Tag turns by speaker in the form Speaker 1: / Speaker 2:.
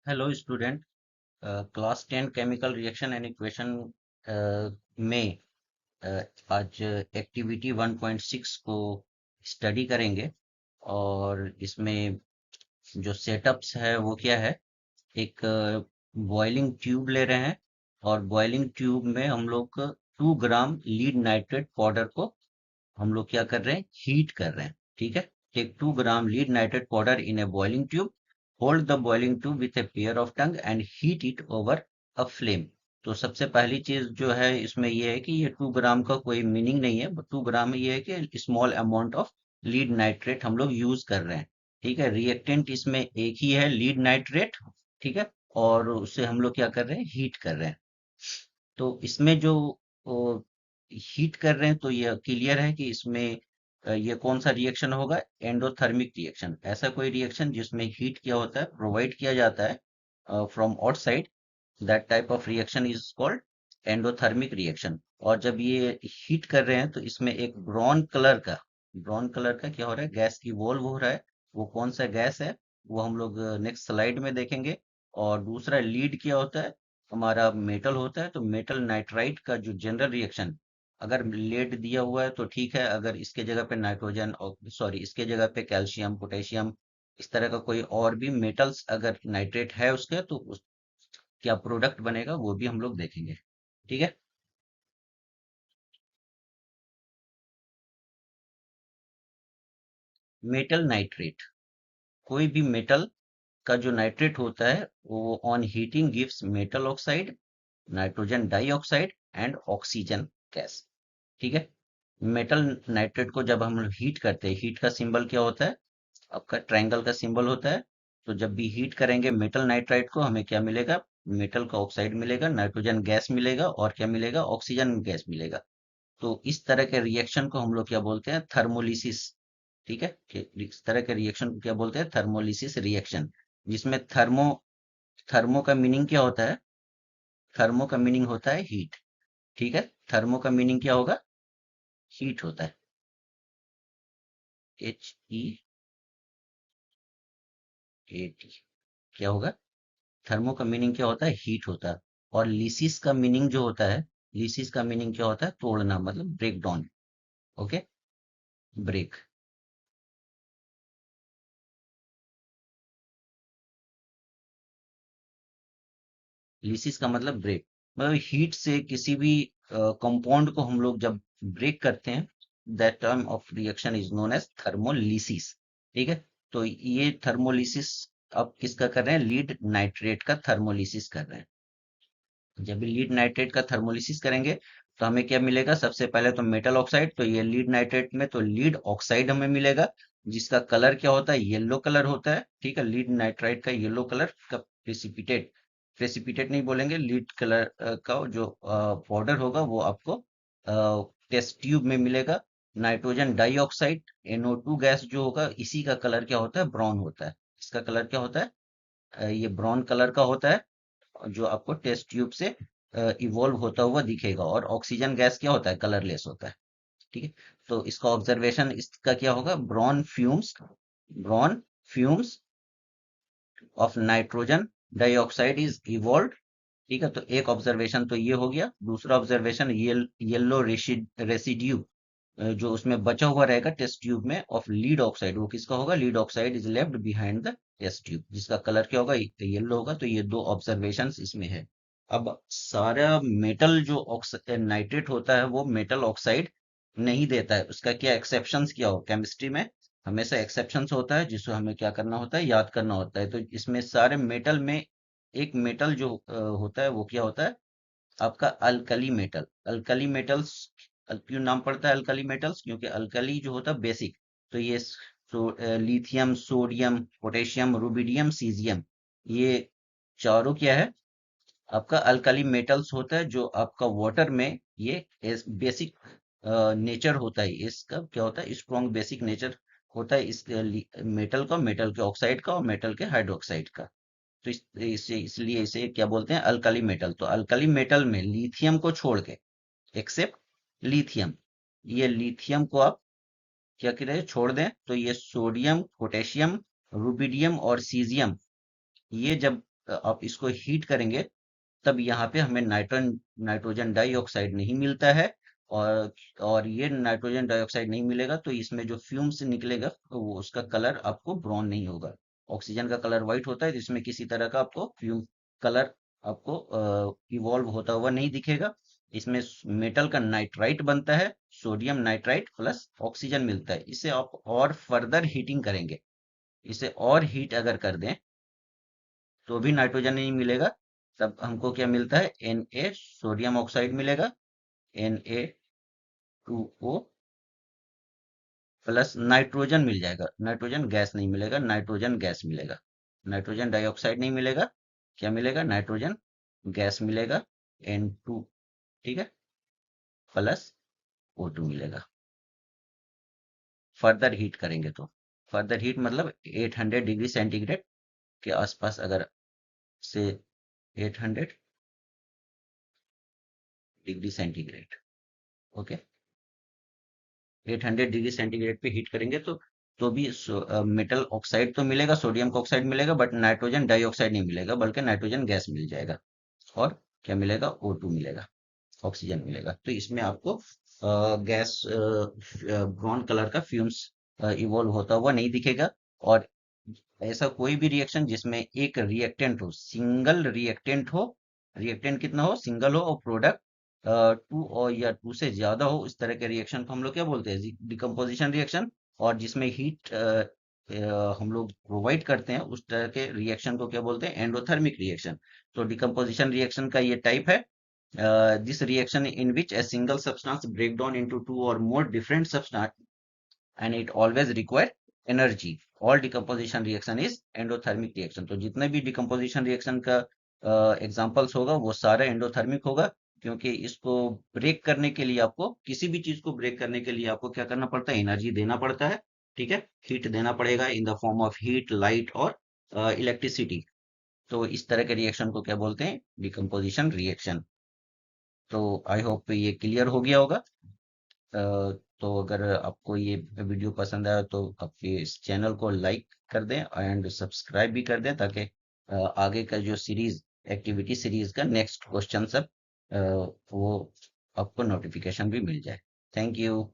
Speaker 1: Hello student. Class 10 chemical reaction and equation में अ, आज activity 1.6 को स्टडी करेंगे। और इसमें जो सेटअप्स है वो क्या है। एक बॉइलिंग ट्यूब ले रहे हैं और बॉइलिंग ट्यूब में हम लोग 2 ग्राम लीड नाइट्रेट पाउडर को हम लोग क्या कर रहे हैं, हीट कर रहे हैं। ठीक है। Take 2 gram lead nitrate powder in a boiling tube. Hold the boiling tube with a pair of tong and heat it over a flame. तो सबसे पहली चीज जो है इसमें यह है कि ये 2 ग्राम का कोई मीनिंग नहीं है। 2 ग्राम ये है कि small amount of lead nitrate हम लोग यूज कर रहे हैं। ठीक है। रिएक्टेंट इसमें एक ही है, लीड नाइट्रेट। ठीक है। और उसे हम लोग क्या कर रहे हैं, हीट कर रहे हैं। तो इसमें जो हीट कर रहे हैं तो ये क्लियर है कि इसमें ये कौन सा रिएक्शन होगा, एंडोथर्मिक रिएक्शन। ऐसा कोई रिएक्शन जिसमें हीट क्या होता है, प्रोवाइड किया जाता है from outside, that type of reaction is called endothermic reaction. और जब ये हीट कर रहे हैं तो इसमें एक ब्राउन कलर का क्या हो रहा है, गैस की वॉल्व हो रहा है। वो कौन सा गैस है वो हम लोग नेक्स्ट स्लाइड में देखेंगे। और दूसरा लीड क्या होता है, हमारा मेटल होता है। तो मेटल नाइट्राइड का जो जनरल रिएक्शन, अगर लेड दिया हुआ है तो ठीक है, अगर इसके जगह पे नाइट्रोजन और सॉरी इसके जगह पे कैल्शियम पोटेशियम इस तरह का कोई और भी मेटल्स अगर नाइट्रेट है उसके, तो उस क्या प्रोडक्ट बनेगा वो भी हम लोग देखेंगे। ठीक है। मेटल नाइट्रेट, कोई भी मेटल का जो नाइट्रेट होता है वो on heating gives metal oxide, nitrogen dioxide and oxygen gas. ठीक है। मेटल नाइट्रेट को जब हम हीट करते हैं, हीट का सिंबल क्या होता है, आपका ट्रायंगल का सिंबल होता है। तो जब भी हीट करेंगे मेटल नाइट्राइड को, हमें क्या मिलेगा, मेटल का ऑक्साइड मिलेगा, नाइट्रोजन गैस मिलेगा और क्या मिलेगा, ऑक्सीजन गैस मिलेगा। तो इस तरह के रिएक्शन को हम लोग क्या बोलते हैं, थर्मोलिसिस। ठीक है। कि इस तरह के रिएक्शन को क्या बोलते हैं, थर्मोलिसिस रिएक्शन। जिसमें थर्मो का मीनिंग क्या होता है, थर्मो का मीनिंग होता है हीट। ठीक है। थर्मो का मीनिंग क्या होगा, हीट होता है। HEAT, क्या होगा, थर्मो का मीनिंग क्या होता है, हीट होता है। और लिसिस का मीनिंग जो होता है, लिसिस का मीनिंग क्या होता है, तोड़ना, मतलब break down. Okay, break. Lysis का मतलब ब्रेक, मतलब हीट से किसी भी कंपाउंड को हम लोग जब ब्रेक करते हैं, that term of reaction is known as thermolysis. ठीक है। तो ये थर्मोलिसिस अब किसका कर रहे हैं, लीड नाइट्रेट का थर्मोलिसिस कर रहे हैं। जब भी लीड नाइट्रेट का थर्मोलिसिस करेंगे तो हमें क्या मिलेगा, सबसे पहले तो मेटल ऑक्साइड। तो ये लीड नाइट्रेट में तो लीड ऑक्साइड हमें मिलेगा, जिसका कलर क्या होता है, येलो कलर होता है। ठीक है। लीड नाइट्राइड का येलो कलर का प्रेसिपिटेट, प्रेसिपिटेट नहीं बोलेंगे, लीड कलर का जो पाउडर होगा वो आपको टेस्ट ट्यूब में मिलेगा। नाइट्रोजन डाइऑक्साइड NO2 गैस जो होगा, इसी का कलर क्या होता है, ब्राउन होता है। इसका कलर क्या होता है, ये ब्राउन कलर का होता है, जो आपको टेस्ट ट्यूब से इवॉल्व होता हुआ दिखेगा। और ऑक्सीजन गैस क्या होता है, कलरलेस होता है। ठीक है। तो इसका ऑब्जर्वेशन इसका क्या होगा, brown fumes of nitrogen dioxide is evolve. ठीक है। तो एक ऑब्जर्वेशन तो ये हो गया। दूसरा ऑब्जर्वेशन, येलो रेसिड्यू जो उसमें बचा हुआ रहेगा टेस्ट ट्यूब में ऑफ लीड ऑक्साइड, वो किसका होगा, lead oxide is left behind the test tube, जिसका कलर क्या होगा, येलो होगा। तो ये दो ऑब्जर्वेशंस इसमें है। अब सारा मेटल जो नाइट्रेट होता है वो मेटल ऑक्साइड नहीं देता है। उसका क्या एक्सेप्शंस क्या हो, केमिस्ट्री में हमेशा एक्सेप्शंस होता है, जिसको हमें क्या करना होता है, याद करना होता है। तो इसमें सारे मेटल में एक मेटल जो होता है वो क्या होता है, आपका अल्कली मेटल। अल्कली मेटल्स क्यों नाम पड़ता है अल्कली मेटल्स, क्योंकि अल्कली जो होता है बेसिक। तो ये lithium, sodium, potassium, rubidium, caesium, ये चारों क्या है, आपका अल्कली मेटल्स होता है, जो आपका वाटर में ये बेसिक नेचर होता है। इसका क्या होता है, स्ट्रॉन्ग बेसिक नेचर होता है इस मेटल का, मेटल के ऑक्साइड का और मेटल के हाइड्रोक्साइड का। तो इसलिए इसे क्या बोलते हैं, अल्कली मेटल। तो अल्कली मेटल में लिथियम को छोड़ के, एक्सेप्ट लिथियम, ये लिथियम को आप क्या करें, छोड़ दें, तो ये सोडियम, पोटेशियम, रुबिडियम और सीजियम, ये जब आप इसको हीट करेंगे तब यहाँ पे हमें नाइट्रोजन डाइऑक्साइड नहीं मिलता है। और और ये नाइट्रोजन डाइऑक्साइड नहीं मिलेगा तो इसमें जो फ्यूम्स निकलेगा तो वो उसका कलर आपको ब्राउन नहीं होगा। ऑक्सीजन का कलर व्हाइट होता है तो इसमें किसी तरह का आपको फ्यूम कलर आपको इवॉल्व होता हुआ नहीं दिखेगा। इसमें मेटल का नाइट्राइट बनता है, सोडियम नाइट्राइट प्लस ऑक्सीजन मिलता है। इसे आप और फर्दर हीटिंग करेंगे, इसे और हीट अगर कर दें तो भी नाइट्रोजन नहीं मिलेगा। तब हमको क्या मिलता है, Na सोडियम ऑक्साइड मिलेगा, Na2O प्लस नाइट्रोजन मिल जाएगा। नाइट्रोजन गैस नहीं मिलेगा, नाइट्रोजन गैस मिलेगा। नाइट्रोजन डाइऑक्साइड नहीं मिलेगा, क्या मिलेगा, नाइट्रोजन गैस मिलेगा, N2, ठीक है, प्लस O2 मिलेगा। फर्दर हीट करेंगे तो फर्दर हीट मतलब 800 डिग्री सेंटीग्रेड के आसपास, अगर से 800 degree centigrade, okay, 800 degree centigrade पे हीट करेंगे तो भी मेटल ऑक्साइड तो मिलेगा, सोडियम का ऑक्साइड मिलेगा, बट नाइट्रोजन डाइऑक्साइड नहीं मिलेगा, बल्कि नाइट्रोजन गैस मिल जाएगा। और क्या मिलेगा, O2 मिलेगा, ऑक्सीजन मिलेगा। तो इसमें आपको गैस ब्राउन कलर का फ्यूम्स इवॉल्व होता हुआ नहीं दिखेगा। और ऐसा कोई भी रिएक्शन जिसमें एक रिएक्टेंट हो, सिंगल रिएक्टेंट हो, रिएक्टेंट कितना हो, सिंगल हो, और प्रोडक्ट टू और या टू से ज्यादा हो, इस तरह के रिएक्शन को हम लोग क्या बोलते हैं, डिकम्पोजिशन रिएक्शन। और जिसमें हीट हम लोग प्रोवाइड करते हैं, उस तरह के रिएक्शन को क्या बोलते हैं, एंडोथर्मिक रिएक्शन। तो डिकम्पोजिशन रिएक्शन का ये टाइप है, this reaction in which a single substance break down into two or more different substance and it always require energy. All decomposition reaction is endothermic reaction. तो जितने भी decomposition reaction का examples होगा वो सारा एंडोथर्मिक होगा, क्योंकि इसको ब्रेक करने के लिए, आपको किसी भी चीज को ब्रेक करने के लिए आपको क्या करना पड़ता है, एनर्जी देना पड़ता है, ठीक है, हीट देना पड़ेगा in the form of heat, light और इलेक्ट्रिसिटी। तो इस तरह के रिएक्शन को क्या बोलते हैं, डिकम्पोजिशन रिएक्शन। तो आई होप ये क्लियर हो गया होगा। तो अगर आपको ये वीडियो पसंद आया तो आप इस चैनल को लाइक कर दें एंड सब्सक्राइब भी कर दें, ताकि आगे का जो सीरीज, एक्टिविटी सीरीज का नेक्स्ट क्वेश्चन सब वो आपको नोटिफिकेशन भी मिल जाए। Thank you.